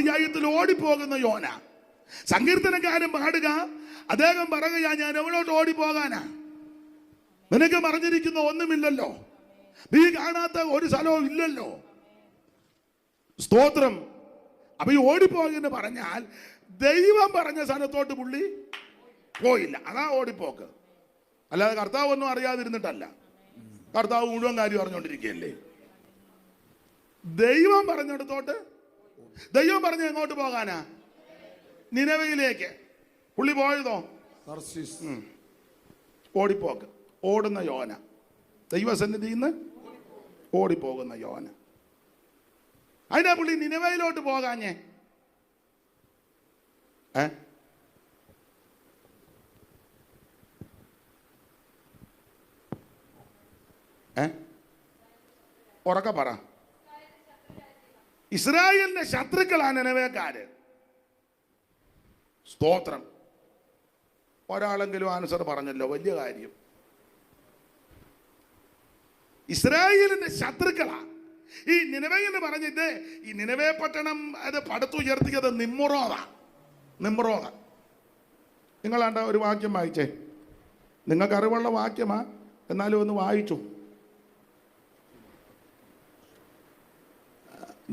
അധ്യായത്തിൽ ഓടിപ്പോകുന്ന യോന. സങ്കീർത്തനക്കാരൻ പാടുക, അദ്ദേഹം പറയുക, ഞാൻ എവിടോട്ട് ഓടിപ്പോകാനാ? നിനക്ക് പറഞ്ഞിരിക്കുന്ന ഒന്നുമില്ലല്ലോ, നീ കാണാത്ത ഒരു സ്ഥലവും ഇല്ലല്ലോ. സ്തോത്രം. അപ്പൊ ഈ ഓടിപ്പോകെന്ന് പറഞ്ഞാൽ ദൈവം പറഞ്ഞ സ്ഥലത്തോട്ട് പുള്ളി പോയില്ല, അതാ ഓടിപ്പോക്ക്. അല്ലാതെ കർത്താവ് ഒന്നും അറിയാതിരുന്നിട്ടല്ല. കർത്താവ് മുഴുവൻ കാര്യം അറിഞ്ഞുകൊണ്ടിരിക്കുകയല്ലേ. ദൈവം പറഞ്ഞെടുത്തോട്ട്, ദൈവം പറഞ്ഞ എങ്ങോട്ട് പോകാനാ? നിനവയിലേക്ക്. പുള്ളി പോയതോ ഓടിപ്പോക്ക്. ഓടുന്ന യോന, ദൈവസന്നിധിയിൽ നിന്ന് ഓടിപ്പോകുന്ന യോന. അതിനാ പുള്ളി നിനവയിലോട്ട് പോകാഞ്ഞേ? ഉറക്കെ പറ. ഇസ്രായേലിന്റെ ശത്രുക്കളാണ് നിനവേക്കാര്. സ്തോത്രം. ഒരാളെങ്കിലും ആൻസർ പറഞ്ഞല്ലോ, വലിയ കാര്യം. ഇസ്രായേലിന്റെ ശത്രുക്കളാ ഈ നിനവേ എന്ന് പറഞ്ഞിട്ട്. ഈ നിനവേ പട്ടണം അത് പടുത്തുയർത്തിയത് നിമ്രോദാ. നിങ്ങളാണ്ട ഒരു വാക്യം വായിച്ചേ. നിങ്ങൾക്ക് അറിവുള്ള വാക്യമാ, എന്നാലും ഒന്ന് വായിച്ചു.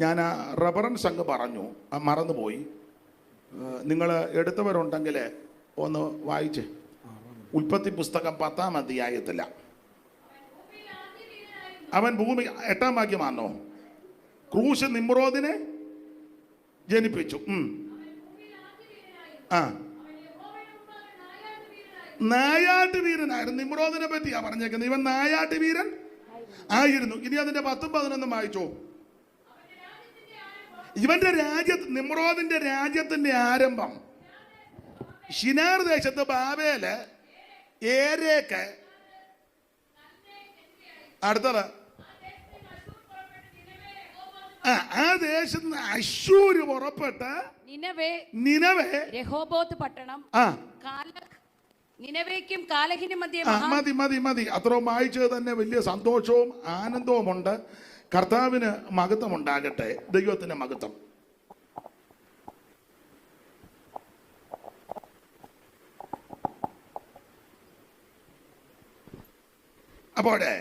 ഞാൻ ആ റെഫറൻസ് അങ്ങ് പറഞ്ഞു, മറന്നുപോയി. നിങ്ങൾ എടുത്തവരുണ്ടെങ്കിൽ ഒന്ന് വായിച്ചേ. ഉൽപ്പത്തി പുസ്തകം 10-ാം അധ്യായത്തില അവൻ ഭൂമി 8-ാം വാക്യമാണോ? ക്രൂശ് നിമ്രോദിനെ ജനിപ്പിച്ചു. നായാട്ട് വീരനായിരുന്നു. നിമ്രോദിനെ പറ്റിയാ പറഞ്ഞേക്കുന്നത്. ഇവൻ നായാട്ട് വീരൻ ആയിരുന്നു. ഇനി അതിന്റെ 10-ഉം 11-ഉം വായിച്ചോ. ഇവന്റെ നിമ്രോദിന്റെ രാജ്യത്തിന്റെ ആരംഭം ശിനാർ ദേശത്ത് ബാബേല്, ഏരേക്ക്, അടുത്തത് ആ ദേശത്ത് നിന്ന് അശ്ശൂര് പുറപ്പെട്ട് നിനവേ രഹോബോത്ത് പട്ടണം, നിനവേക്കും കാലഹിനും മധ്യേ. മതി. അത്രയും വായിച്ചത് തന്നെ വലിയ സന്തോഷവും ആനന്ദവുമുണ്ട്. കർത്താവിന് മഹത്വം ഉണ്ടാകട്ടെ. ദൈവത്തിന് മഹത്വം. അപ്പോഴേ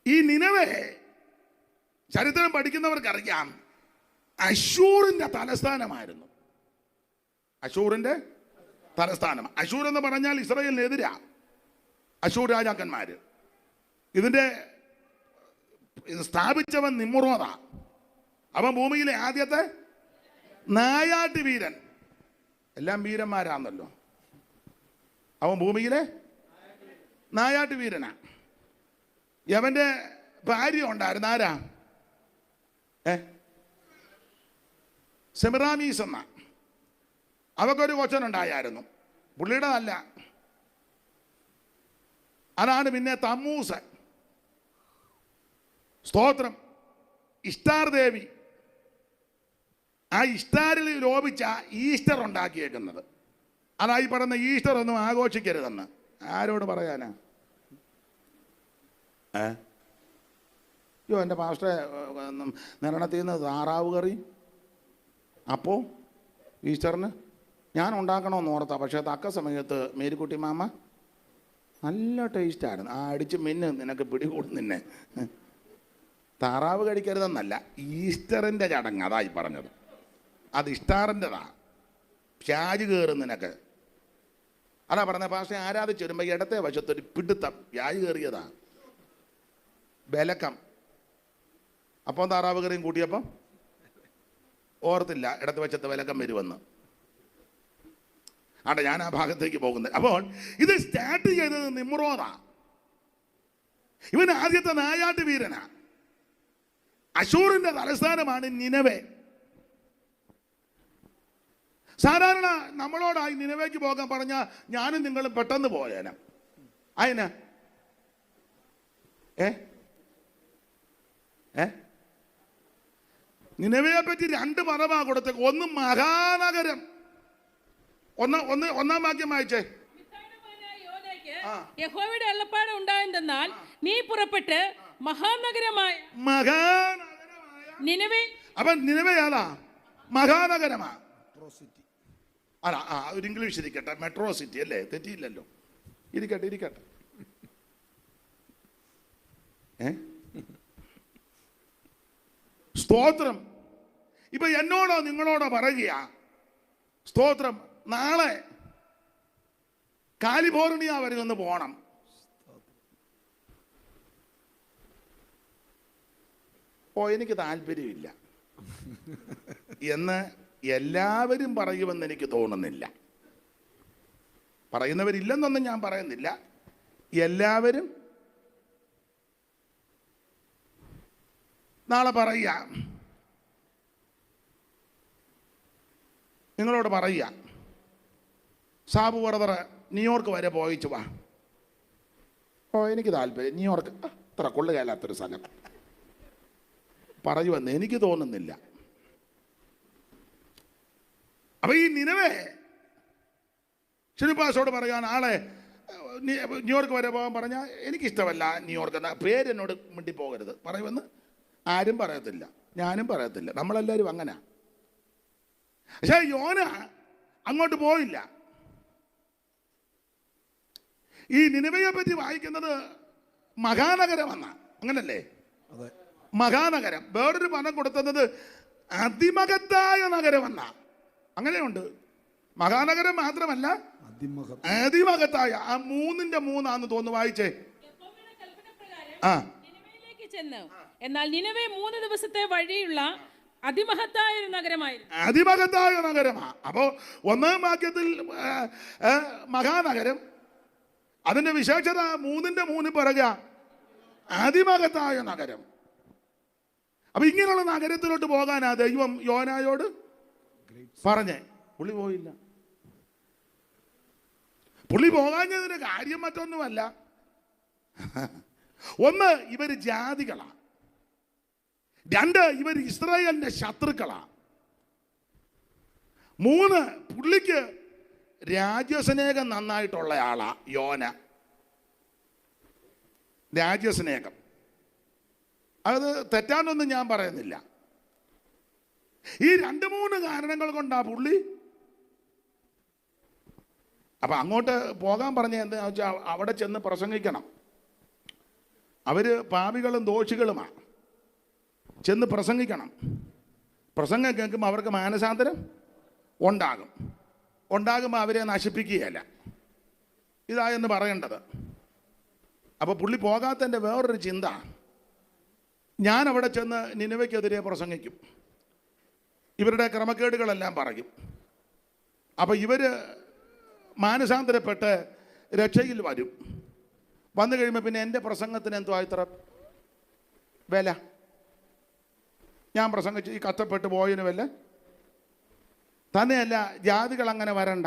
ഈ നിനവേ ചരിത്രം പഠിക്കുന്നവർക്കറിയാം, അശ്ശൂറിന്റെ തലസ്ഥാനമായിരുന്നു. അശ്ശൂറിന്റെ തലസ്ഥാനം. അശ്ശൂർ എന്ന് പറഞ്ഞാൽ ഇസ്രായേലിനെതിരാ അശ്ശൂർ രാജാക്കന്മാര്. ഇതിന്റെ സ്ഥാപിച്ചവൻ നിമ്രോദാ. അവൻ ഭൂമിയിലെ ആദ്യത്തെ നായാട്ട് വീരൻ. എല്ലാം വീരന്മാരാണല്ലോ. അവൻ ഭൂമിയിലെ നായാട്ട് വീരനാ. യവന്റെ ഭാര്യ ഉണ്ടായിരുന്നു. ആരാ? സെമിറാമീസ് എന്ന. അവക്കൊരു കൊച്ചനുണ്ടായിരുന്നു. പുള്ളിയുടെ അല്ല. അതാണ് പിന്നെ തമ്മൂസ്. സ്തോത്രം. ഇഷ്ടാർ ദേവി. ആ ഇഷ്ടാരിൽ ലോപിച്ച ഈസ്റ്റർ ഉണ്ടാക്കിയേക്കുന്നത്. അതായി പറയുന്ന ഈസ്റ്റർ ഒന്നും ആഘോഷിക്കരുതെന്ന് ആരോട് പറയാനാ? അയ്യോ, എൻ്റെ പാസ്റ്ററെ നിരണത്തിൽ നിന്ന് താറാവ് കറി അപ്പോൾ ഈസ്റ്ററിന് ഞാൻ ഉണ്ടാക്കണമെന്ന് ഓർത്താ. പക്ഷേ തക്ക സമയത്ത് മേരിക്കുട്ടി മാമ നല്ല ടേസ്റ്റായിരുന്നു. ആ അടിച്ച് മിന്ന് നിനക്ക് പിടികൂടും നിന്നെ. താറാവ് കഴിക്കരുതെന്നല്ല, ഈസ്റ്ററിൻ്റെ ചടങ്ങ് അതായി പറഞ്ഞത്. അത് ഇഷ്ടാറിൻ്റെതാ. ഷാജ് കയറും നിനക്ക്. അതാ പറഞ്ഞത്. പാസ്റ്ററെ ആരാധിച്ച് വരുമ്പോൾ ഇടത്തെ വശത്തൊരു പിടുത്തം വ്യാജ് കയറിയതാ. ബലക്കം. അപ്പം താറാവ് കറിയും കൂട്ടിയപ്പം ഓർത്തില്ല ഇടത്ത് വശത്ത് വിലക്കം വരുമെന്ന്. ആട്ടെ, ഞാൻ ആ ഭാഗത്തേക്ക് പോകുന്നത്. അപ്പോൾ ഇത് സ്റ്റാർട്ട് ചെയ്തത് നിമ്രോദാ. ഇവൻ ആദ്യത്തെ നായാട്ട് വീരനാ. അശൂറിന്റെ തലസ്ഥാനമാണ് നിനവേ. സാധാരണ നമ്മളോടായി നിനവേക്ക് പോകാൻ പറഞ്ഞ ഞാനും നിങ്ങളും പെട്ടെന്ന് പോയേനെ. അതിന് നിനവയെ പറ്റി 2 പറവാ കൊടുത്ത. ഒന്ന് മഹാനഗരം. ഒന്നാം വാക്യം വായിച്ചേ. യഹോവയുടെ അരുളപ്പാട് ഉണ്ടായെന്നാൽ നീ പുറപ്പെട്ട് മഹാനഗരമായ നിനവേ. അപ്പൊ നിനവേ ആളാ മഹാനഗരമാ. അല്ല, ഒരു ഇംഗ്ലീഷ് ഇരിക്കട്ടെ, മെട്രോ സിറ്റി അല്ലേ, തെറ്റിയില്ലല്ലോ. ഇരിക്കട്ടെ. സ്തോത്രം. ഇപ്പൊ എന്നോടോ നിങ്ങളോടോ പറയുക, സ്തോത്രം, നാളെ കാലിഫോർണിയ വരെ ഒന്ന് പോണം. എനിക്ക് താല്പര്യമില്ല എന്ന് എല്ലാവരും പറയുമെന്ന് എനിക്ക് തോന്നുന്നില്ല. പറയുന്നവരില്ലെന്നൊന്നും ഞാൻ പറയുന്നില്ല. എല്ലാവരും നാളെ പറയുക, നിങ്ങളോട് പറയുക, സാബു ബ്രദർ ന്യൂയോർക്ക് വരെ പോയിച്ചു വാ. എനിക്ക് താല്പര്യം, ന്യൂയോർക്ക് അത്ര കൊള്ളുകയില്ലാത്തൊരു സ്ഥലം പറയുമെന്ന് എനിക്ക് തോന്നുന്നില്ല. അപ്പൊ ഈ നിനവേ ഷിനിപ്പാസോട് പറയാൻ ആളെ ന്യൂയോർക്ക് വരെ പോകാൻ പറഞ്ഞാൽ എനിക്കിഷ്ടമല്ല ന്യൂയോർക്ക് എന്ന പേരെന്നോട് മിണ്ടി പോകരുത് പറയുമെന്ന് ആരും പറയത്തില്ല, ഞാനും പറയത്തില്ല, നമ്മളെല്ലാവരും അങ്ങനെ. പക്ഷേ യോന അങ്ങോട്ട് പോയില്ല. ഈ നിനവയെ പറ്റി വായിക്കുന്നത് മഹാനഗരമെന്ന, അങ്ങനല്ലേ? മഹാനഗരം. വേറൊരു പദം കൊടുത്തത് അതിമഹത്തായ നഗരമെന്ന, അങ്ങനെയുണ്ട്. മഹാനഗരം മാത്രമല്ല അതിമഹത്തായ. ആ 3:3 തോന്നുന്നു, വായിച്ചേ. നിനവയിലേക്ക് ചെന്നു, എന്നാൽ നിനവേ 3 ദിവസത്തെ വഴിയുള്ള അതിമഹത്തായ ഒരു നഗരമായിരുന്നു. അതിമഹത്തായ നഗരമാ. അപ്പോ 1-ാം വാക്യത്തിൽ മഹാനഗരം, അതിന്റെ വിശേഷത 3:3 പറയുക അതിമഹത്തായ നഗരം. അപ്പൊ ഇങ്ങനെയുള്ള നഗരത്തിലോട്ട് പോകാനാ ദൈവം യോനായോട് പറഞ്ഞേ. പുള്ളി പോയില്ല. പുള്ളി പോകാഞ്ഞതിന്റെ കാര്യം മറ്റൊന്നുമല്ല. ഒന്ന്, ഇവര് ജാതികളാ. 2, ഇവർ ഇസ്രായേലിന്റെ ശത്രുക്കളാ. 3, പുള്ളിക്ക് രാജ്യസ്നേഹം നന്നായിട്ടുള്ള ആളാ യോന. രാജ്യസ്നേഹം അത് തെറ്റാനൊന്നും ഞാൻ പറയുന്നില്ല. ഈ 2-3 കാരണങ്ങൾ കൊണ്ടാ പുള്ളി അപ്പൊ അങ്ങോട്ട് പോകാൻ പറഞ്ഞ എന്താ വെച്ചാൽ അവിടെ ചെന്ന് പ്രസംഗിക്കണം. അവര് പാപികളും ദോഷികളുമാണ്. ചെന്ന് പ്രസംഗിക്കണം. പ്രസംഗം കേൾക്കുമ്പോൾ അവർക്ക് മാനസാന്തരം ഉണ്ടാകുമ്പോൾ അവരെ നശിപ്പിക്കുകയല്ല, ഇതായെന്ന് പറയേണ്ടത്. അപ്പോൾ പുള്ളി പോകാത്തതിൻ്റെ വേറൊരു ചിന്ത, ഞാൻ അവിടെ ചെന്ന് നിനവയ്ക്കെതിരെ പ്രസംഗിക്കും, ഇവരുടെ ക്രമക്കേടുകളെല്ലാം പറയും. അപ്പോൾ ഇവർ മാനസാന്തരപ്പെട്ട് രക്ഷയിൽ വന്നു കഴിയുമ്പോൾ പിന്നെ എൻ്റെ പ്രസംഗത്തിന് എന്തോ ഇത്ര വില? ഞാൻ പ്രസംഗിച്ച് ഈ കഷ്ടപ്പെട്ട് പോയതിന് വല്ല? തന്നെയല്ല, ജാതികൾ അങ്ങനെ വരണ്ട.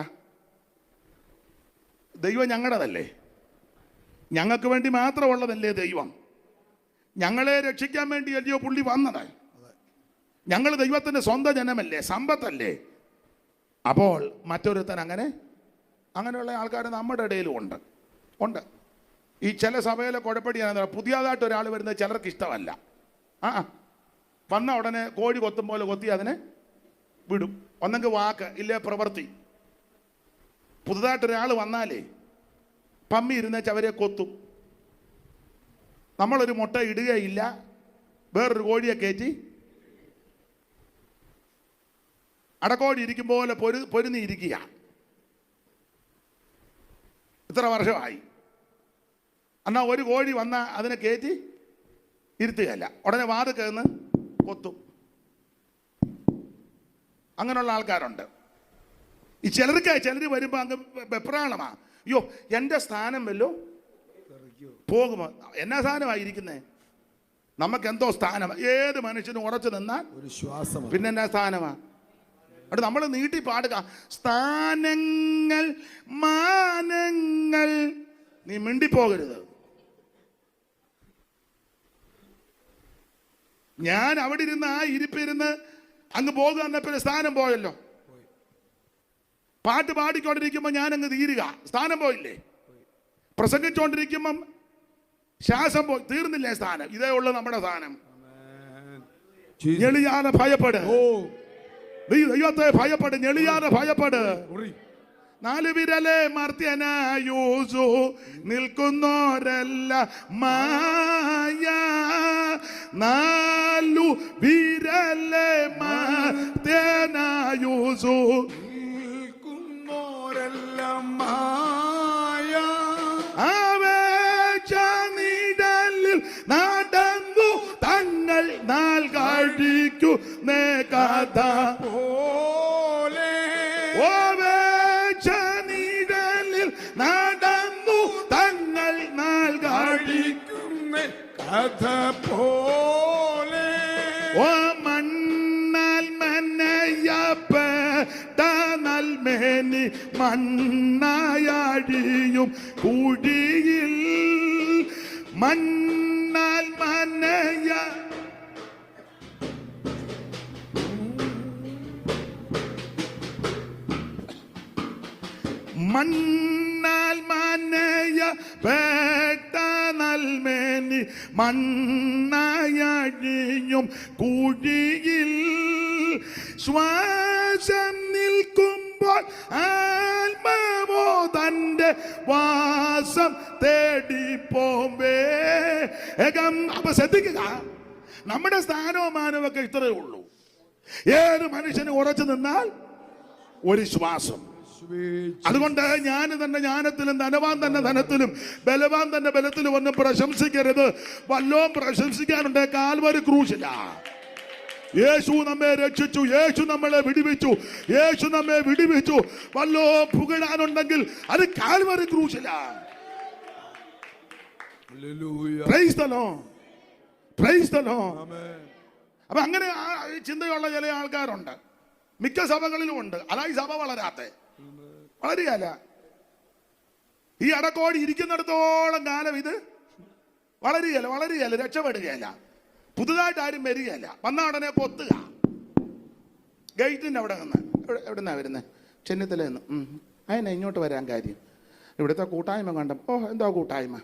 ദൈവം ഞങ്ങളുടേതല്ലേ, ഞങ്ങൾക്ക് വേണ്ടി മാത്രമുള്ളതല്ലേ ദൈവം? ഞങ്ങളെ രക്ഷിക്കാൻ വേണ്ടി അല്ലയോ പുള്ളി വന്നത്? ഞങ്ങൾ ദൈവത്തിൻ്റെ സ്വന്തം ജനമല്ലേ, സമ്പത്തല്ലേ? അപ്പോൾ മറ്റൊരുത്തൻ അങ്ങനെയുള്ള ആൾക്കാർ നമ്മുടെ ഇടയിലും ഉണ്ട്. ഈ ചില സഭയിലെ കുഴപ്പടിയാണ്, പുതിയതായിട്ട് ഒരാൾ വരുന്നത് ചിലർക്ക് ഇഷ്ടമല്ല. വന്ന ഉടനെ കോഴി കൊത്തും പോലെ കൊത്തി അതിനെ വിടും. ഒന്നെങ്കിൽ വാക്ക്, ഇല്ലേ പ്രവൃത്തി. പുതുതായിട്ടൊരാൾ വന്നാലേ പമ്മി ഇരുന്നേച്ച് അവരെ കൊത്തും. നമ്മളൊരു മുട്ട ഇടുകയില്ല, വേറൊരു കോഴിയെ കയറ്റി അടക്കോഴി ഇരിക്കും പോലെ പൊരുന്നിരിക്കുക. ഇത്ര വർഷമായി. എന്നാൽ ഒരു കോഴി വന്നാൽ അതിനെ കയറ്റി ഇരുത്തുകയല്ല, ഉടനെ വാതിൽ നിന്ന് കൊത്തും. അങ്ങനെയുള്ള ആൾക്കാരുണ്ട്. ഈ ചിലർ വരുമ്പോൾ അങ്ങ് വെപ്രാളമാ. അയ്യോ, എൻ്റെ സ്ഥാനം വല്ലോ പോകുമോ? എന്നാ സ്ഥാനമായിരിക്കുന്നേ? നമുക്കെന്തോ സ്ഥാനം. ഏത് മനുഷ്യനും ഉറച്ചു നിന്നാൽ ഒരു ശ്വാസം, പിന്നെ എന്നാ സ്ഥാനമാ? അവിടെ നമ്മൾ നീട്ടി പാടുക, സ്ഥാനങ്ങൾ മാനങ്ങൾ. നീ മിണ്ടിപ്പോകരുത്. ഞാൻ അവിടെ ഇരുന്ന് ആ ഇരിപ്പിരുന്ന് അങ്ങ് പോകുക എന്നപ്പോൾ സ്ഥാനം പോയല്ലോ. പാട്ട് പാടിക്കൊണ്ടിരിക്കുമ്പോൾ ഞാൻ അങ്ങ് തീരുക, സ്ഥാനം പോയില്ലേ? പ്രസംഗിച്ചുകൊണ്ടിരിക്കുമ്പം ശ്വാസം പോയി, തീർന്നില്ലേ സ്ഥാനം? ഇതേ ഉള്ളു നമ്മുടെ സ്ഥാനം. ഞെളിയാതെ ഭയപ്പെട്. നീ ദൈവത്തെ ഭയപ്പെട്, ഞെളിയാതെ ഭയപ്പെട്. 4 വിരലെ മർത്യനായൂസു നിൽക്കുന്നോരല്ല മായ. 4 വിരലെ മർത്യനായൂസു നിൽക്കുന്നോരെല്ലാം മായ. ആവേശ നിഴലിൽ നടന്നു തങ്ങൾ നാൾ കഴിക്കുന്ന കഥ പോലെ ആവേശ നിഴലിൽ നടന്നു തങ്ങൾ നാൾ കഴിക്കുന്ന കഥ പോലെ. ഓ മണ്ണാൽ മനയപ്പെട്ട നൽമേനി മണ്ണായഴിയും കുഴിയിൽ. മണ്ണാൽ മനയ മണ്ണാൽ മനയ പേട്ട നൽമേനി മണ്ണായഴിയും കുഴിയിൽ. ശ്വാസം നിൽക്കുമ്പോൾ ആത്മാവോ തന്റെ വാസം തേടിപ്പോവേ. അപ്പൊ ശ്രദ്ധിക്കുക, നമ്മുടെ സ്ഥാനവും മാനവും ഒക്കെ ഇത്രയേ ഉള്ളൂ. ഏത് മനുഷ്യന് ഉറച്ചു നിന്നാൽ ഒരു ശ്വാസം. അതുകൊണ്ട് ഞാൻ തന്നെ ജ്ഞാനത്തിലും ധനവാൻ തന്നെ ധനത്തിലും ബലവാൻ തന്നെ ബലത്തിലും ഒന്നും പ്രശംസിക്കരുത്. വല്ലോം പ്രശംസിക്കാനുണ്ട് കാൽവരി ക്രൂശില. യേശു നമ്മെ രക്ഷിച്ചു, യേശു നമ്മളെ വിടുവിച്ചു, യേശു നമ്മെ വിടുവിച്ചു. വല്ലോ പുകഴാനുണ്ടെങ്കിൽ അത് കാൽവരി ക്രൂശില. Praise the Lord, praise the Lord. അപ്പൊ അങ്ങനെ ചിന്തയുള്ള ചില ആൾക്കാരുണ്ട്, മിക്ക സഭകളിലും ഉണ്ട്. അതാ ഈ സഭ വളരാത്തെ, വളരുകയല്ല. ഈ അടക്കോടി ഇരിക്കുന്നിടത്തോളം കാലം ഇത് വളരുകയല്ല, രക്ഷപ്പെടുകയല്ല. പുതുതായിട്ട് ആരും വരികയല്ല. വന്ന ഉടനെ പൊത്തുക. ഗേറ്റിൻ്റെ അവിടെ നിന്ന് എവിടുന്നാ വരുന്നത്? ചെന്നിത്തല നിന്ന്. അതിനാ ഇങ്ങോട്ട് വരാൻ കാര്യം? ഇവിടുത്തെ കൂട്ടായ്മ കണ്ട. ഓ, എന്തോ കൂട്ടായ്മ,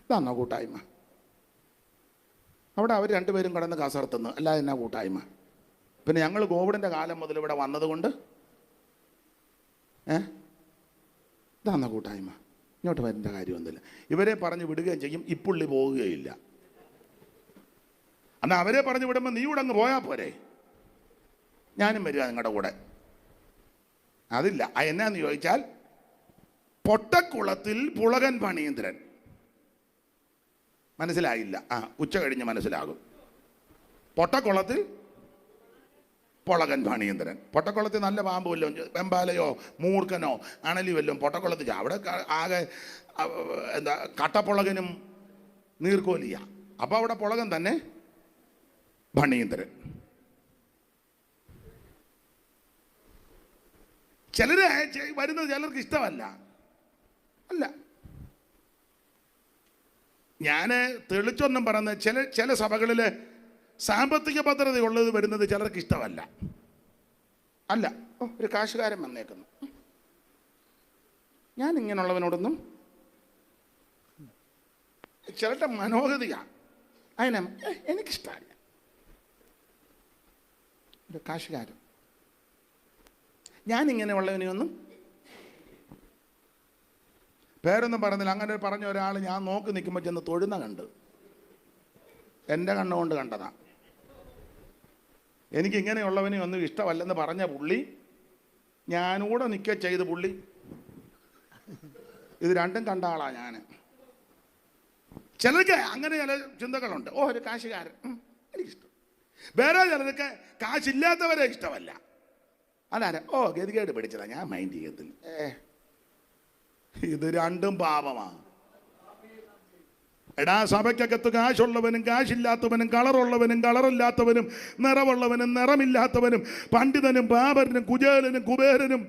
ഇതാന്നോ കൂട്ടായ്മ? അവിടെ അവർ രണ്ടുപേരും കിടന്ന് കസർത്തുന്നു, അല്ലാതെ എന്നാ കൂട്ടായ്മ? പിന്നെ ഞങ്ങൾ കോവിഡിൻ്റെ കാലം മുതൽ ഇവിടെ വന്നതുകൊണ്ട് ഇതാന്ന കൂട്ടായ്മ? ഇങ്ങോട്ട് വരേണ്ട കാര്യമൊന്നുമില്ല. ഇവരെ പറഞ്ഞു വിടുകയും ചെയ്യും, ഇപ്പുള്ളി പോവുകയില്ല. എന്നാൽ അവരെ പറഞ്ഞു വിടുമ്പോൾ നീ ഇവിടെ അങ്ങ് പോയാൽ പോരെ, ഞാനും വരിക നിങ്ങളുടെ കൂടെ. അതില്ല. എന്നാന്ന് ചോദിച്ചാൽ, പൊട്ടക്കുളത്തിൽ പുളകൻ പണീന്ദ്രൻ. മനസ്സിലായില്ല? ഉച്ച കഴിഞ്ഞ് മനസ്സിലാകും. പൊട്ടക്കുളത്തിൽ പുളകൻ പണീന്ദ്രൻ. പൊട്ടക്കുളത്തിൽ നല്ല പാമ്പ് വല്ലതും, വെമ്പാലയോ മൂർഖനോ അണലി വല്ലതും പൊട്ടക്കുളത്തിൽ അവിടെ ആകെ എന്താ കട്ടപ്പുളകനും നീർക്കോലിയ. അപ്പോൾ അവിടെ പുളകൻ തന്നെ ഭണീന്ദ്രൻ. ചിലര് വരുന്നത് ചിലർക്ക് ഇഷ്ടമല്ല. അല്ല, ഞാൻ തെളിച്ചൊന്നും പറയുന്നത് ചില സഭകളിൽ സാമ്പത്തിക ഭദ്രതയുള്ളത് വരുന്നത് ചിലർക്ക് ഇഷ്ടമല്ല. അല്ല, ഒരു കാശുകാരൻ വന്നേക്കുന്നു, ഞാൻ ഇങ്ങനെയുള്ളവനോടൊന്നും. ചിലരുടെ മനോഗതിയാണ് അതിനെ എനിക്കിഷ്ടമല്ല. ഒരു കാശുകാരൻ, ഞാനിങ്ങനെയുള്ളവനെയൊന്നും പേരൊന്നും പറഞ്ഞില്ല. അങ്ങനെ പറഞ്ഞ ഒരാൾ ഞാൻ നോക്കി നിൽക്കുമ്പോൾ ചെന്ന് തൊഴുന്ന കണ്ട്, എൻ്റെ കണ്ണുകൊണ്ട് കണ്ടതാ. എനിക്കിങ്ങനെയുള്ളവനെ ഒന്നും ഇഷ്ടമല്ലെന്ന് പറഞ്ഞ പുള്ളി ഞാനൂടെ നിൽക്കുക ചെയ്ത് പുള്ളി ഇത് രണ്ടും കണ്ട ആളാ ഞാൻ. ചിലർക്ക് അങ്ങനെ ചില ചിന്തകളുണ്ട്. ഓ, ഒരു കാശുകാരൻ എനിക്കിഷ്ടം. വേറെ ചിലർക്ക് കാശില്ലാത്തവരെ ഇഷ്ടമല്ല. അതാരാ? ഓ, ഗതികേട് പിടിച്ചതാ, ഞാൻ മൈൻഡ് ചെയ്യത്തില്ല. ഇത് രണ്ടും പാപമാണ്. എടാ, സഭയ്ക്കകത്ത് കാശുള്ളവനും കാശില്ലാത്തവനും, കളറുള്ളവനും കളറില്ലാത്തവനും, നിറമുള്ളവനും നിറമില്ലാത്തവനും, പണ്ഡിതനും പാപരനും കുചേലനും കുബേരനും,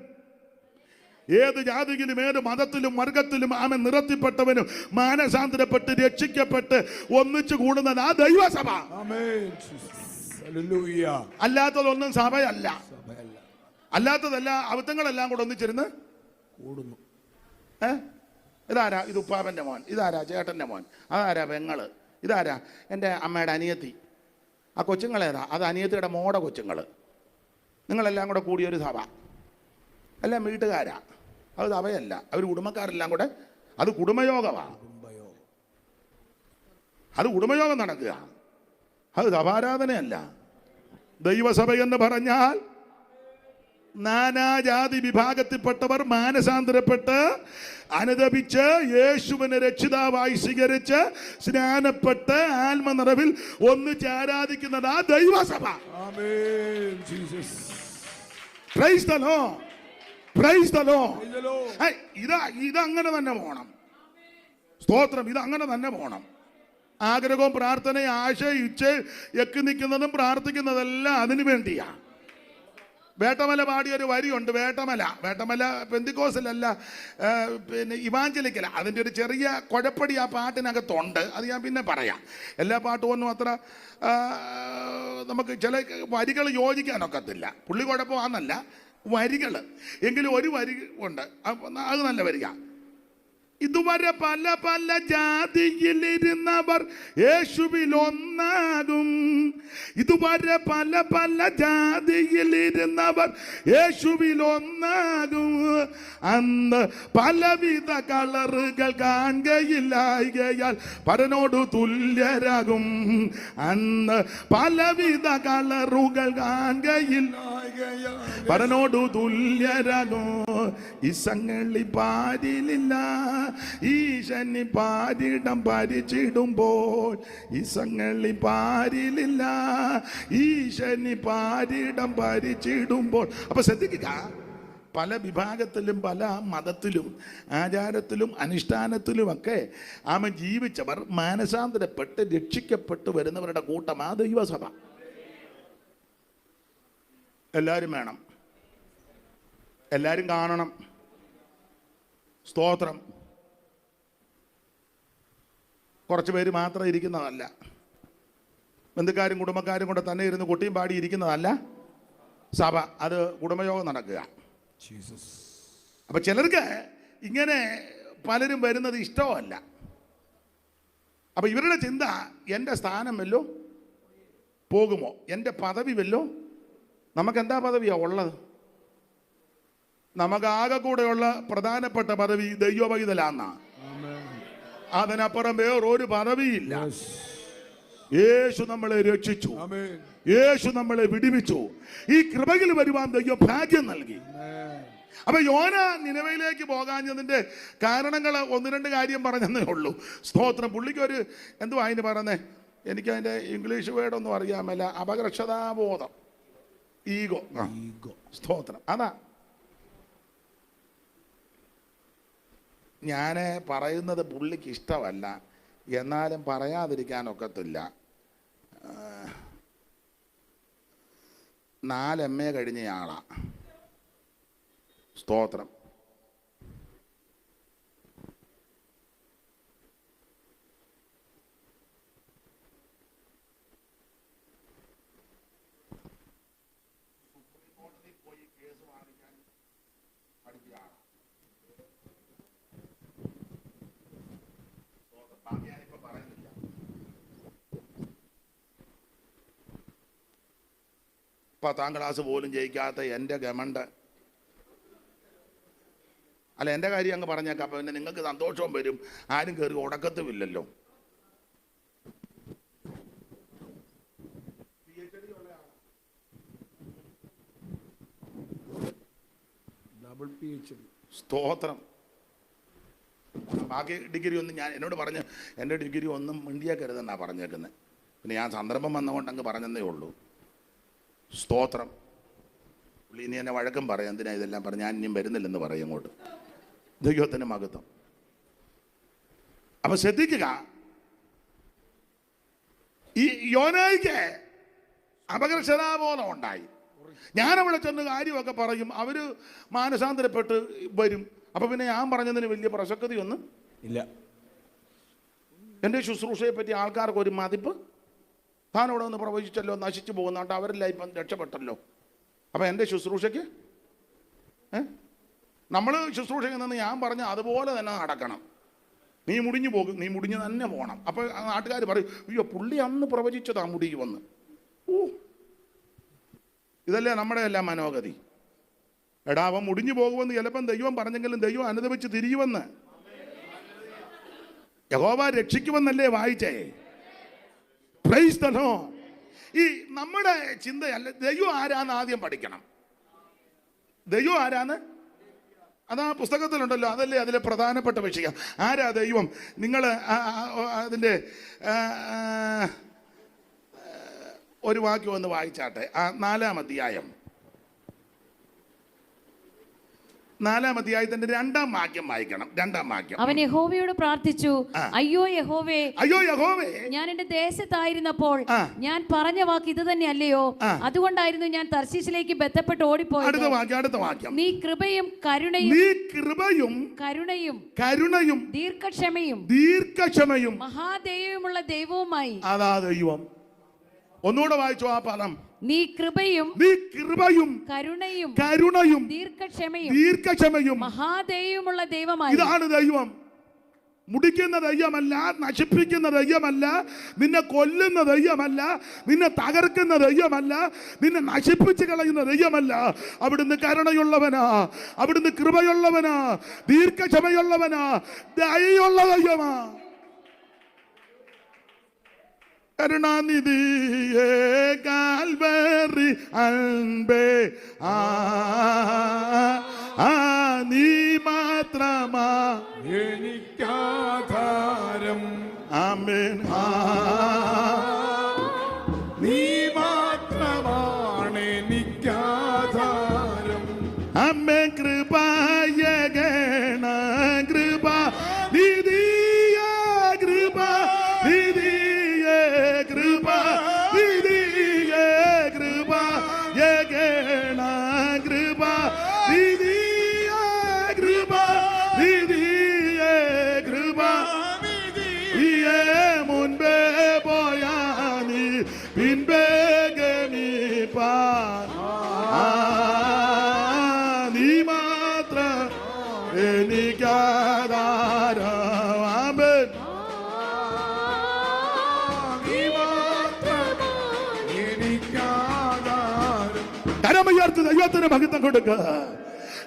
ഏത് ജാതിയിലും ഏത് മതത്തിലും വർഗത്തിലും അവൻ നിറത്തിപ്പെട്ടവനും മാനസാന്തരപ്പെട്ട് രക്ഷിക്കപ്പെട്ട് ഒന്നിച്ചു കൂടുന്നത് ആ ദൈവസഭ. അല്ലാത്തതൊന്നും സഭയല്ല. അല്ലാത്തതല്ല അബദ്ധങ്ങളെല്ലാം കൂടെ ഒന്നിച്ചിരുന്ന് കൂടുന്നു. ഇതാരാ? ഇത് ഉപ്പാപ്പൻ്റെ മോൻ. ഇതാരാ? ചേട്ടൻ്റെ മോൻ. അതാരാ? പെങ്ങള്. ഇതാരാ? എൻ്റെ അമ്മയുടെ അനിയത്തി. ആ കൊച്ചുങ്ങളേതാ? അത് അനിയത്തിയുടെ മോടെ കൊച്ചുങ്ങൾ. നിങ്ങളെല്ലാം കൂടെ കൂടിയൊരു സഭ, എല്ലാം വീട്ടുകാരാ, അത് സഭയല്ല, അവർ കുടുംബക്കാരെല്ലാം കൂടെ, അത് കുടുംബയോഗമാണ്, അത് കുടുംബയോഗം നടക്കുക, അത് സഭാരാധനയല്ല. ദൈവസഭ എന്ന് പറഞ്ഞാൽ നാനാജാതി വിഭാഗത്തിൽപ്പെട്ടവർ മാനസാന്തരപ്പെട്ട് അനുദപിച്ച് യേശുവിനെ രക്ഷിതാവായി സ്വീകരിച്ച് സ്നാനപ്പെട്ട് ആത്മനിറവിൽ ഒന്നിച്ച് ആരാധിക്കുന്നതാ ദൈവസഭ. Amen, Jesus. Price the Lord, praise the Lord. ഇതങ്ങനെ തന്നെ പോകണം. സ്തോത്രം, ഇതങ്ങനെ തന്നെ പോകണം. ആഗ്രഹവും പ്രാർത്ഥനയും ആശയും ഇച്ഛ നിൽക്കുന്നതും പ്രാർത്ഥിക്കുന്നതെല്ലാം അതിനു വേണ്ടിയാ. വേട്ടമല പാടിയൊരു വരിയുണ്ട്, വേട്ടമല പെന്തിക്കോസിലല്ല, പിന്നെ ഇവാഞ്ചലിക്കല. അതിൻ്റെ ഒരു ചെറിയ കുഴപ്പടി ആ പാട്ടിനകത്തുണ്ട്, അത് ഞാൻ പിന്നെ പറയാം. എല്ലാ പാട്ടും ഒന്നും അത്ര നമുക്ക് ചില വരികൾ യോജിക്കാനൊക്കത്തില്ല. പുള്ളി കുഴപ്പമാണെന്നല്ല, വരികൾ എങ്കിലും ഒരു വരി ഉണ്ട്, അത് നല്ല വരിക. ഇതുവരെ പല പല ജാതിയിലിരുന്നവർ യേശുവിൽ ഒന്നാകും. ഇതുവരെ പല പല ജാതിയിലിരുന്നവർ യേശുവിൽ ഒന്നാകും. അന്ന് പലവിധ കളറുകൾ കാണുകയില്ലായകയാൽ പരനോട് തുല്യരാകും. അന്ന് പലവിധ കളറുകൾ കാണുകയില്ലായകയാൽ പരനോട് തുല്യരാകും. ഇസങ്ങളി പാരിലില്ല ഈശനി പാരിടം ഭരിച്ചിടുമ്പോൾ. ഇസങ്ങളി പാരിലില്ല ഈശനി പാരിടം ഭരിച്ചിടുമ്പോൾ. അപ്പൊ ശ്രദ്ധിക്കുക, പല വിഭാഗത്തിലും പല മതത്തിലും ആചാരത്തിലും അനുഷ്ഠാനത്തിലുമൊക്കെ ജീവിച്ചവർ മാനസാന്തരപ്പെട്ട് രക്ഷിക്കപ്പെട്ട് വരുന്നവരുടെ കൂട്ടമാ ദൈവസഭ. എല്ലാവരും വേണം, എല്ലാവരും കാണണം. സ്തോത്രം. കുറച്ച് പേര് മാത്രം ഇരിക്കുന്നതല്ല, ബന്ധുക്കാരും കുടുംബക്കാരും കൂടെ തന്നെ ഇരുന്ന് കൊട്ടിയും പാടി ഇരിക്കുന്നതല്ല സഭ. അത് കുടുംബയോഗം നടക്കുക. അപ്പൊ ചിലർക്ക് ഇങ്ങനെ പലരും വരുന്നത് ഇഷ്ടമല്ല. അപ്പൊ ഇവരുടെ ചിന്ത, എൻ്റെ സ്ഥാനം വല്ലോ പോകുമോ, എൻ്റെ പദവി വല്ലോ. നമുക്കെന്താ പദവിയാ ഉള്ളത്? നമുക്കാകെ കൂടെയുള്ള പ്രധാനപ്പെട്ട പദവി ദൈവപൈതലാന്നാ. അതിനപ്പുറം വേറൊരു പദവിയില്ല. യേശു നമ്മളെ രക്ഷിച്ചു, യേശു നമ്മളെ വിടുവിച്ചു. ഈ കൃപയിൽ വരുവാൻ ദൈവം ഭാഗ്യം നൽകി. അപ്പൊ യോന നിനവയിലേക്ക് പോകാഞ്ഞതിന്റെ കാരണങ്ങൾ ഒന്ന് രണ്ട് കാര്യം പറഞ്ഞതേ ഉള്ളൂ. സ്തോത്രം. പുള്ളിക്കൊരു എന്തുവാ അതിന് പറഞ്ഞേ, എനിക്കതിന്റെ ഇംഗ്ലീഷ് വേർഡൊന്നും അറിയാമല്ല. അപകർഷതാബോധം, ഈഗോ. സ്തോത്രം. അതാ ഞാൻ പറയുന്നത് പുള്ളിക്ക് ഇഷ്ടമല്ല, എന്നാലും പറയാതിരിക്കാനൊക്കത്തില്ല. 4 MA കഴിഞ്ഞയാളാ. സ്തോത്രം. പത്താം ക്ലാസ് പോലും ജയിക്കാത്ത എൻ്റെ ഗമണ്ട് അല്ല, എൻ്റെ കാര്യം അങ്ങ് പറഞ്ഞേക്കാം. അപ്പം പിന്നെ നിങ്ങൾക്ക് സന്തോഷവും വരും, ആരും കയറി ഉടക്കത്തുമില്ലല്ലോ. സ്തോത്രം. ബാക്കി ഡിഗ്രി ഒന്നും എന്നോട് പറഞ്ഞ് എൻ്റെ ഡിഗ്രി ഒന്നും മിണ്ടിയേക്കരുതെന്നാണ് പറഞ്ഞേക്കുന്നത്. പിന്നെ ഞാൻ സന്ദർഭം വന്നുകൊണ്ട് അങ്ങ് പറഞ്ഞതേ ഉള്ളൂ. സ്തോത്രം. പുള്ളി ഇനി എന്നെ വഴക്കം പറയും, എന്തിനാ ഇതെല്ലാം പറഞ്ഞ് ഞാൻ ഇനിയും വരുന്നില്ലെന്ന് പറയും അങ്ങോട്ട്. ദൈവത്തിൻ്റെ മഹത്വം. അപ്പൊ ശ്രദ്ധിക്കുക, ഈ യോനായിക്ക് അപകർഷതാബോധം ഉണ്ടായി. ഞാനവിടെ ചെന്ന് കാര്യമൊക്കെ പറയും, അവര് മാനസാന്തരപ്പെട്ട് വരും. അപ്പൊ പിന്നെ ഞാൻ പറഞ്ഞതിന് വലിയ പ്രസക്തിയൊന്നും ഇല്ല. എൻ്റെ ശുശ്രൂഷയെ പറ്റി ആൾക്കാർക്ക് ഒരു മതിപ്പ്, താൻ അവിടെ ഒന്ന് പ്രവചിച്ചല്ലോ, നശിച്ചു പോകുന്നോട്ട് അവരെല്ലാം ഇപ്പം രക്ഷപ്പെട്ടല്ലോ. അപ്പം എൻ്റെ ശുശ്രൂഷയ്ക്ക് നമ്മൾ ശുശ്രൂഷയ്ക്ക് നിന്ന് ഞാൻ പറഞ്ഞ അതുപോലെ തന്നെ നടക്കണം. നീ മുടിഞ്ഞു പോകും, നീ മുടിഞ്ഞു തന്നെ പോകണം. അപ്പോൾ നാട്ടുകാർ പറയും, അയ്യോ പുള്ളി അന്ന് പ്രവചിച്ചതാ മുടിഞ്ഞു വന്ന്. ഓ ഇതല്ലേ നമ്മുടെ എല്ലാം മനോഗതി. എടാ അവൻ മുടിഞ്ഞു പോകുമെന്ന് ചിലപ്പം ദൈവം പറഞ്ഞെങ്കിലും ദൈവം അനുദപിച്ച് തിരിയുമെന്ന്, യഹോവ രക്ഷിക്കുമെന്നല്ലേ വായിച്ചേ. Price the Lord. ഈ നമ്മുടെ ചിന്തയല്ല, ദൈവം ആരാന്ന് ആദ്യം പഠിക്കണം. ദൈവം ആരാന്ന് അതാ പുസ്തകത്തിലുണ്ടല്ലോ, അതല്ലേ അതിലെ പ്രധാനപ്പെട്ട വിഷയം. ആരാ ദൈവം? നിങ്ങൾ അതിൻ്റെ ഒരു വാക്യം ഒന്ന് വായിച്ചാട്ടെ. 4-ാം അധ്യായം, 4-ാം അധ്യായത്തിന്റെ 2-ാം വാക്യം വായിക്കണം. 2-ാം വാക്യം. അവൻ യഹോവയോട് പ്രാർത്ഥിച്ചു, അയ്യോ യഹോവേ, അയ്യോ യഹോവേ, ഞാൻ എന്റെ ദേശത്തായിരുന്നപ്പോൾ ഞാൻ പറഞ്ഞ വാക്ക് ഇത് തന്നെ അല്ലയോ? അതുകൊണ്ടായിരുന്നു ഞാൻ തർശീശിലേക്ക് ബന്ധപ്പെട്ട് ഓടിപ്പോയത്. അടുത്ത വാക്യം. നീ കൃപയും കരുണയും ദീർഘക്ഷമയും മഹാദൈവമുള്ള ദൈവവുമായി. അതാ ദൈവം. ഒന്നുകൂടെ വായിച്ചോ ആ പദം. നീ കൃപയും കരുണയും ദീർഘക്ഷമയും മഹാദൈവമുള്ള ദൈവമായി. ഇതാണ് ദൈവം. മുടിക്കുന്ന ദൈവമല്ല, നശിപ്പിക്കുന്ന ദൈവമല്ല, നിന്നെ കൊല്ലുന്ന ദൈവമല്ല, നിന്നെ തകർക്കുന്ന ദൈവമല്ല, നിന്നെ നശിപ്പിച്ച് കളയുന്ന ദൈവമല്ല. അവിടുന്ന് കരുണയുള്ളവനാ, അവിടുന്ന് കൃപയുള്ളവനാ, ദീർഘക്ഷമയുള്ളവനാ, ദയയുള്ള ദൈവമാ. കരുണാനിധിയേ കാൽവരി അൻപേ നീ മാത്രമാ എനിക്കാധാരം. ആമേൻ. നീ മാത്രമാണ് എനിക്കാധാരം. അമ്മേ കൃപയഗണ കൃപ നിധിയ കൃപ നിധിയേ കൃപ നിധിയേ കൃപ യഗണ കൃപ നിധിയ കൃപ നിധിയേ കൃപ നിധിയേ മുൻപേ പോയാ നീ പിൻപേ ഗമിപ്പാൻ നീ മാത്രം എനിക്കാധാരം. ആമേൻ. കരമുയർത്തി ദൈവത്തിന് മഹത്വം കൊടുക്കുക.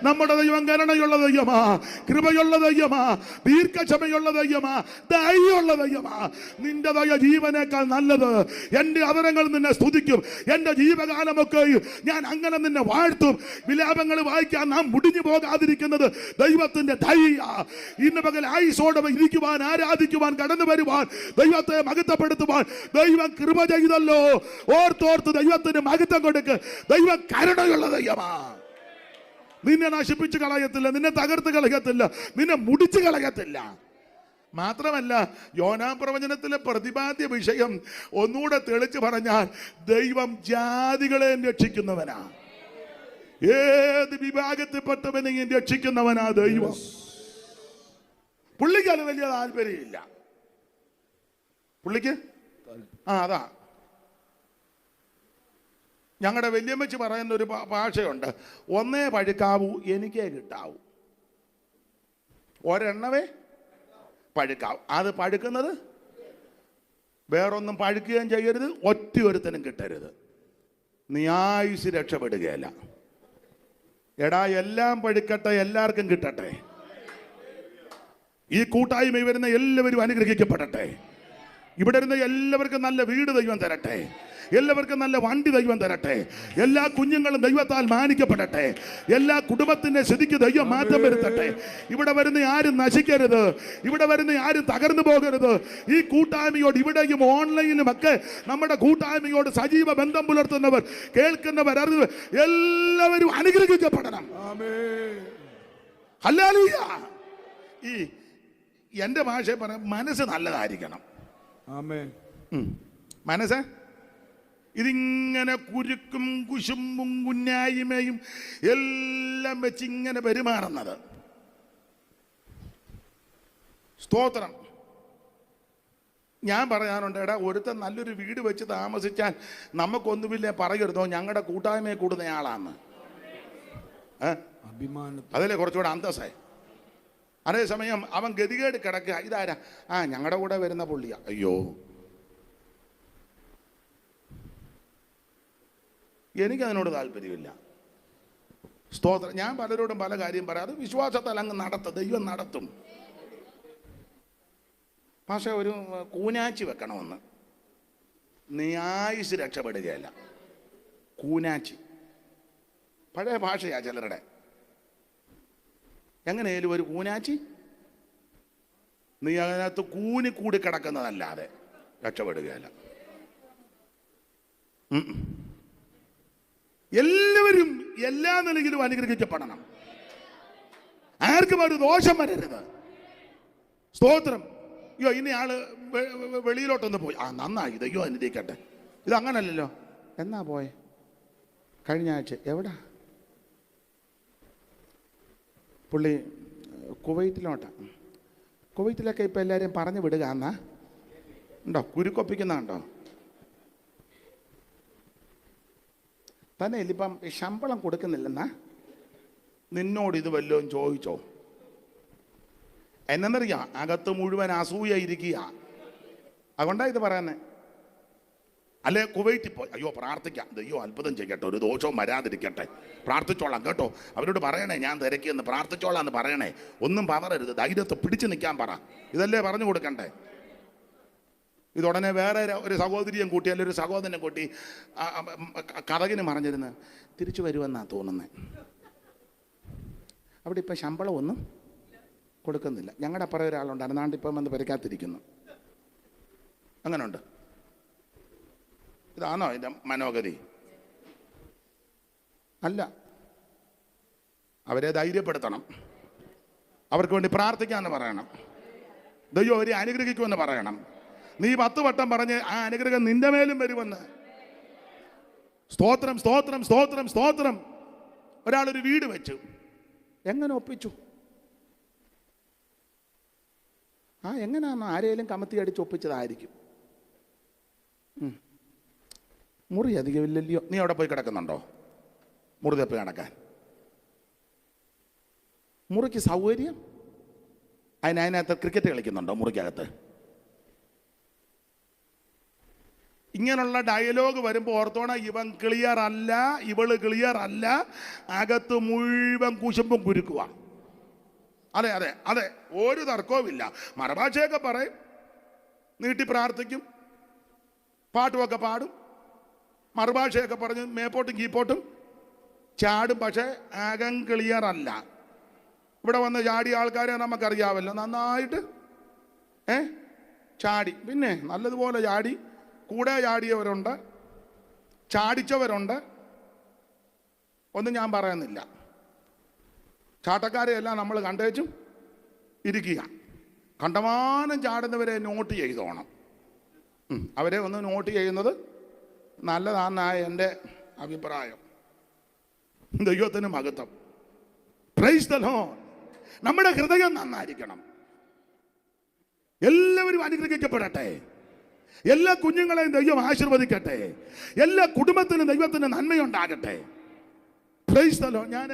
നമ്മുടെ ദൈവം കരുണയുള്ള ദൈവമാ, കൃപയുള്ള ദൈവമാ, ദീർഘക്ഷമയുള്ള ദൈവമാ, ദയുള്ള ദൈവമാ. നിന്റെ ദയ ജീവനേക്കാൾ നല്ലത്. എൻ്റെ അവരങ്ങൾ നിന്നെ സ്തുതിക്കും. എൻ്റെ ജീവകാലമൊക്കെ ഞാൻ അങ്ങനെ നിന്നെ വാഴ്ത്തും. വിലാപങ്ങൾ വായിക്കാൻ നാം മുടിഞ്ഞു പോകാതിരിക്കുന്നത് ദൈവത്തിന്റെ ദയ. ഇന്ന് പകൽ ആയുസോടെ ഇരിക്കുവാൻ, ആരാധിക്കുവാൻ, കടന്നു വരുവാൻ, ദൈവത്തെ മഹത്വപ്പെടുത്തുവാൻ ദൈവം കൃപ ചെയ്തല്ലോ. ഓർത്തോർത്ത് ദൈവത്തിന് മഹത്വം കൊടുക്ക്. ദൈവം കരുണയുള്ള ദൈവമാ. നിന്നെ നശിപ്പിച്ച് കളയത്തില്ല, നിന്നെ തകർത്ത് കളയത്തില്ല, നിന്നെ മുടിച്ച് കളയത്തില്ല. മാത്രമല്ല യോനാ പ്രവചനത്തിലെ പ്രതിപാദ്യ വിഷയം ഒന്നുകൂടെ തെളിച്ചു പറഞ്ഞാൽ ദൈവം ജാതികളെ രക്ഷിക്കുന്നവനാ. ഏത് വിഭാഗത്തിൽപ്പെട്ടവനെയും രക്ഷിക്കുന്നവനാ ദൈവം. പുള്ളിക്ക് അത് വലിയ താല്പര്യമില്ല. പുള്ളിക്ക് അതാ ഞങ്ങളുടെ വല്യമ്മച്ചി പറയുന്ന ഒരു ഭാഷയുണ്ട്, ഒന്നേ പഴുക്കാവൂ എനിക്കേ കിട്ടാവൂ. ഒരെണ്ണവേ പഴുക്കാവൂ. അത് പഴുക്കുന്നത് വേറൊന്നും പഴുക്കുകയും ചെയ്യരുത്, ഒറ്റ ഒരുത്തനും കിട്ടരുത്. നീ ആയുസ് രക്ഷപ്പെടുകയല്ല. എടാ എല്ലാം പഴുക്കട്ടെ, എല്ലാവർക്കും കിട്ടട്ടെ. ഈ കൂട്ടായ്മ വരുന്ന എല്ലാവരും അനുഗ്രഹിക്കപ്പെടട്ടെ. ഇവിടെ ഇരുന്ന് എല്ലാവർക്കും നല്ല വീട് ദൈവം തരട്ടെ. എല്ലാവർക്കും നല്ല വണ്ടി ദൈവം തരട്ടെ. എല്ലാ കുഞ്ഞുങ്ങളും ദൈവത്താൽ മാനിക്കപ്പെടട്ടെ. എല്ലാ കുടുംബത്തിന്റെ സ്ഥിതിക്ക് ദൈവം മാറ്റം വരുത്തട്ടെ. ഇവിടെ വരുന്ന ആരും നശിക്കരുത്. ഇവിടെ വരുന്ന ആരും തകർന്നു പോകരുത്. ഈ കൂട്ടായ്മയോട്, ഇവിടെയും ഓൺലൈനിലും ഒക്കെ നമ്മുടെ കൂട്ടായ്മയോട് സജീവ ബന്ധം പുലർത്തുന്നവർ, കേൾക്കുന്നവർ, അറിവ് എല്ലാവരും അനുഗ്രഹിക്കപ്പെടണം. ഹല്ലേലൂയ. ഈ എൻ്റെ ഭാഷ പറയാം, മനസ്സ് നല്ലതായിരിക്കണം. മനസ്സ് ഇതിങ്ങനെ കുരുക്കും കുശുമ്പും കുന്നായ്മയും എല്ലാം വെച്ച് ഇങ്ങനെ പെരുമാറുന്നത്. സ്തോത്രം. ഞാൻ പറയാനുണ്ട്, എടാ ഒരുത്തൻ നല്ലൊരു വീട് വെച്ച് താമസിച്ചാൽ നമുക്കൊന്നുമില്ലേ പറയരുതോ ഞങ്ങളുടെ കൂട്ടായ്മയെ കൂടുന്നയാളാന്ന്. അതല്ലേ കുറച്ചുകൂടെ അന്തസ്സായി. അതേസമയം അവൻ ഗതികേട് കിടക്കുക, ഇതാരാ? ഞങ്ങളുടെ കൂടെ വരുന്ന പുള്ളിയാ. അയ്യോ, എനിക്കതിനോട് താല്പര്യമില്ല. സ്തോത്രം. ഞാൻ പലരോടും പല കാര്യം പറയാം, അത് വിശ്വാസത്താൽ അങ്ങ് നടത്തും, ദൈവം നടത്തും. പക്ഷെ ഒരു കൂനാച്ചി വെക്കണമെന്ന്, നീ ആയുസ് രക്ഷപ്പെടുകയല്ല. കൂനാച്ചി പഴയ ഭാഷയാ ചിലരുടെ. എങ്ങനെയാലും ഒരു കൂനാച്ചി, നീ അതിനകത്ത് കൂനിക്കൂടി കിടക്കുന്നതല്ലാതെ രക്ഷപ്പെടുകയല്ല. എല്ലാവരും എല്ലാ നിലയിലും അനുഗ്രഹിക്കപ്പെടണം. ആർക്കും ഒരു ദോഷം വരരുത്. സ്തോത്രം. അയ്യോ ഇനി ആള് വെളിയിലോട്ടൊന്ന് പോയി, നന്നായി, ഇതയ്യോ അനുഗ്രഹിക്കട്ടെ. ഇതങ്ങനല്ലല്ലോ. എന്നാ പോയെ? കഴിഞ്ഞ ആഴ്ച എവിടാ? പുള്ളി കുവൈറ്റിലോട്ടാണ്. കുവൈറ്റിലൊക്കെ ഇപ്പം എല്ലാവരെയും പറഞ്ഞു വിടുക എന്നാ ഉണ്ടോ? കുരുക്കൊപ്പിക്കുന്നുണ്ടോ? തന്നെ ഇല്ലിപ്പം ശമ്പളം കൊടുക്കുന്നില്ലെന്നാ നിന്നോട് ഇത് വല്ലതും ചോദിച്ചോ? എന്നറിയാം, അകത്ത് മുഴുവൻ അസൂയ ഇരിക്കുക. അതുകൊണ്ടാണ് ഇത് പറയുന്നത്. അല്ലെ കുവൈറ്റിൽ പോയി, അയ്യോ പ്രാർത്ഥിക്കാം, അയ്യോ അത്ഭുതം ചെയ്യട്ടെ, ഒരു ദോഷവും വരാതിരിക്കട്ടെ, പ്രാർത്ഥിച്ചോളാം കേട്ടോ. അവരോട് പറയണേ ഞാൻ തിരക്കിയെന്ന്, പ്രാർത്ഥിച്ചോളാം എന്ന് പറയണേ. ഒന്നും പതറരുത്, ധൈര്യത്തെ പിടിച്ചു നിൽക്കാൻ പറ. ഇതല്ലേ പറഞ്ഞു കൊടുക്കണ്ടേ? ഇതുടനെ വേറെ ഒരു സഹോദരിയും കൂട്ടി, അല്ലെങ്കിൽ ഒരു സഹോദരനെ കൂട്ടി കഥകിന് മറിഞ്ഞിരുന്ന് തിരിച്ചു വരുമെന്നാണ് തോന്നുന്നത്. അവിടെ ഇപ്പം ശമ്പളം ഒന്നും കൊടുക്കുന്നില്ല. ഞങ്ങളുടെ അപ്പുറം ഒരാളുണ്ടായിരുന്നു, നാണ്ടിപ്പം വന്ന് പരിക്കാത്തിരിക്കുന്നു. അങ്ങനെയുണ്ട്. ഇതാണോ ഇതിൻ്റെ മനോഗതി? അല്ല. അവരെ ധൈര്യപ്പെടുത്തണം, അവർക്ക് വേണ്ടി പ്രാർത്ഥിക്കാമെന്ന് പറയണം, ദൈവം അവരെ അനുഗ്രഹിക്കുമെന്ന് പറയണം. നീ 10 വട്ടം പറഞ്ഞ് ആ അനുഗ്രഹം നിന്റെ മേലും വരുമെന്ന്. സ്തോത്രം, സ്തോത്രം, സ്തോത്രം, സ്തോത്രം. ഒരാളൊരു വീട് വെച്ചു, എങ്ങനെ ഒപ്പിച്ചു? എങ്ങനെയാണോ ആരെയും കമത്തി അടിച്ച് ഒപ്പിച്ചതായിരിക്കും. മുറി അധികമില്ലല്ലോ. നീ അവിടെ പോയി കിടക്കുന്നുണ്ടോ? മുറി തപ്പി കിടക്കാൻ മുറിക്ക് സൗകര്യം? അതിനകത്ത് ക്രിക്കറ്റ് കളിക്കുന്നുണ്ടോ മുറിക്കകത്ത്? ഇങ്ങനെയുള്ള ഡയലോഗ് വരുമ്പോൾ ഓർത്തോണ, ഇവൻ ക്ലിയർ അല്ല, ഇവള് ക്ലിയർ അല്ല, അകത്ത് മുഴുവൻ കുശുമ്പും കുരുക്കുക. അതെ അതെ അതെ, ഒരു തർക്കവുമില്ല. മറുഭാഷയൊക്കെ പറയും, നീട്ടി പ്രാർത്ഥിക്കും, പാട്ടുമൊക്കെ പാടും, മറുഭാഷയൊക്കെ പറഞ്ഞ് മേപ്പോട്ടും കീപ്പോട്ടും ചാടും. പക്ഷേ അകം ക്ലിയർ അല്ല. ഇവിടെ വന്ന് ചാടിയ ആൾക്കാരെ നമുക്കറിയാമല്ലോ, നന്നായിട്ട് ചാടി. പിന്നെ നല്ലതുപോലെ ചാടി, കൂടെ ചാടിയവരുണ്ട്, ചാടിച്ചവരുണ്ട്. ഒന്നും ഞാൻ പറയുന്നില്ല. ചാട്ടക്കാരെയെല്ലാം നമ്മൾ കണ്ടേച്ചും ഇരിക്കുക. കണ്ടമാനം ചാടുന്നവരെ നോട്ട് ചെയ്തോണം. അവരെ ഒന്ന് നോട്ട് ചെയ്യുന്നത് നല്ലതാണെന്നാണ് എൻ്റെ അഭിപ്രായം. ദൈവത്തിന് മഹത്വം. Price the Lord. നമ്മുടെ ഹൃദയം നന്നായിരിക്കണം. എല്ലാവരും അനുഗ്രഹിക്കപ്പെടട്ടെ. എല്ലാ കുഞ്ഞുങ്ങളെയും ദൈവം ആശീർവദിക്കട്ടെ. എല്ലാ കുടുംബത്തിനും ദൈവത്തിന് നന്മയുണ്ടാകട്ടെ. Price the Lord. ഞാൻ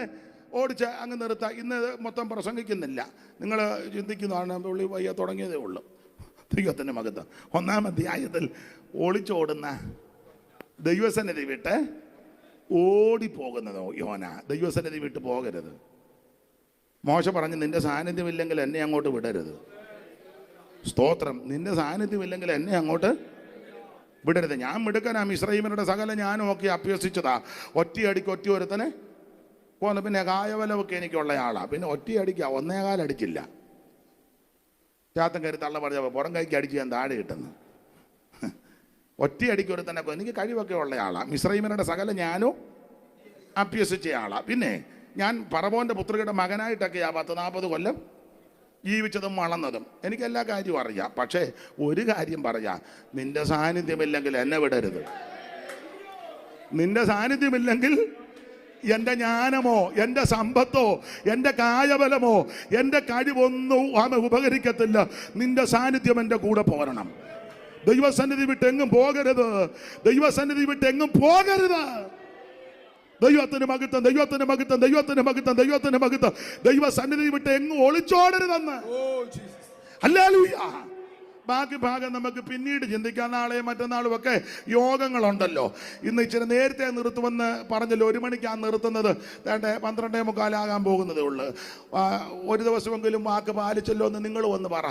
ഓടിച്ച് അങ്ങ് നിർത്താം. ഇന്ന് മൊത്തം പ്രസംഗിക്കുന്നില്ല. നിങ്ങൾ ചിന്തിക്കുന്നതാണ് പുള്ളി വയ്യ തുടങ്ങിയതേ ഉള്ളൂ. ദൈവത്തിൻ്റെ മഹത്വം. 1-ാം അധ്യായത്തിൽ ഒളിച്ചോടുന്ന ദൈവസന്നിധി വിട്ട് ഓടിപ്പോകുന്നതോ യോന. ദൈവസന്നിധി വിട്ട് പോകരുത്. മോശ പറഞ്ഞു, നിന്റെ സാന്നിധ്യമില്ലെങ്കിൽ എന്നെ അങ്ങോട്ട് വിടരുത്. സ്തോത്രം. നിന്റെ സാന്നിധ്യമില്ലെങ്കിൽ എന്നെ അങ്ങോട്ട് വിടരുത്. ഞാൻ മിടുക്കനാ, മിസ്രയീമ്യരുടെ സകല ഞാനും ഒക്കെ അഭ്യസിച്ചതാ. ഒറ്റയടിക്ക് ഒറ്റ ഒരുത്തനെ പോന്ന്. പിന്നെ കായവലമൊക്കെ എനിക്കുള്ള ആളാ. പിന്നെ ഒറ്റയടിക്കാ, 1.25 അടിച്ചില്ല. ചാത്തൻ കയറി തള്ള പറഞ്ഞപ്പോൾ പുറം കൈക്ക് അടിച്ച് ഞാൻ താഴെ കിട്ടുന്നു. ഒറ്റയടിക്ക് ഒരുത്തനെ എനിക്ക് കഴിവൊക്കെ ഉള്ള ആളാ. മിസ്രയീമ്യരുടെ സകല ഞാനും അഭ്യസിച്ച ആളാ. പിന്നെ ഞാൻ ഫറവോന്റെ പുത്രിയുടെ മകനായിട്ടൊക്കെയാ 40 കൊല്ലം ജീവിച്ചതും വളർന്നതും. എനിക്കെല്ലാ കാര്യവും അറിയാം. പക്ഷേ ഒരു കാര്യം പറയാം, നിന്റെ സാന്നിധ്യമില്ലെങ്കിൽ എന്നെ വിടരുത്. നിന്റെ സാന്നിധ്യമില്ലെങ്കിൽ എൻ്റെ ജ്ഞാനമോ എൻ്റെ സമ്പത്തോ എൻ്റെ കായബലമോ എൻ്റെ കഴിവൊന്നും ഉപകരിക്കത്തില്ല. നിന്റെ സാന്നിധ്യം എൻ്റെ കൂടെ പോരണം. ദൈവസന്നിധി വിട്ട് എങ്ങും പോകരുത്. ദൈവസന്നിധി വിട്ട് എങ്ങും പോകരുത്. ദൈവത്തിന് മഹത്വം, ദൈവത്തിന് മഹത്വം, ദൈവത്തിന് മഹത്വം, ദൈവത്തിന് മഹത്വം. ദൈവസന്നിധി വിട്ട് എങ്ങും ഒളിച്ചോടരുതെന്ന്. ഹല്ലേലൂയ. ബാക്കി ഭാഗം നമുക്ക് പിന്നീട് ചിന്തിക്കാം. നാളെയും മറ്റന്നാളും ഒക്കെ യോഗങ്ങളുണ്ടല്ലോ. ഇന്ന് ഇച്ചിരി നേരത്തെ നിർത്തുമെന്ന് പറഞ്ഞല്ലോ. 1 മണിക്കാണ് നിർത്തുന്നത്. 12:45 പോകുന്നതേ ഉള്ളൂ. ഒരു ദിവസമെങ്കിലും വാക്ക് പാലിച്ചല്ലോ എന്ന് നിങ്ങൾ വന്ന് പറ.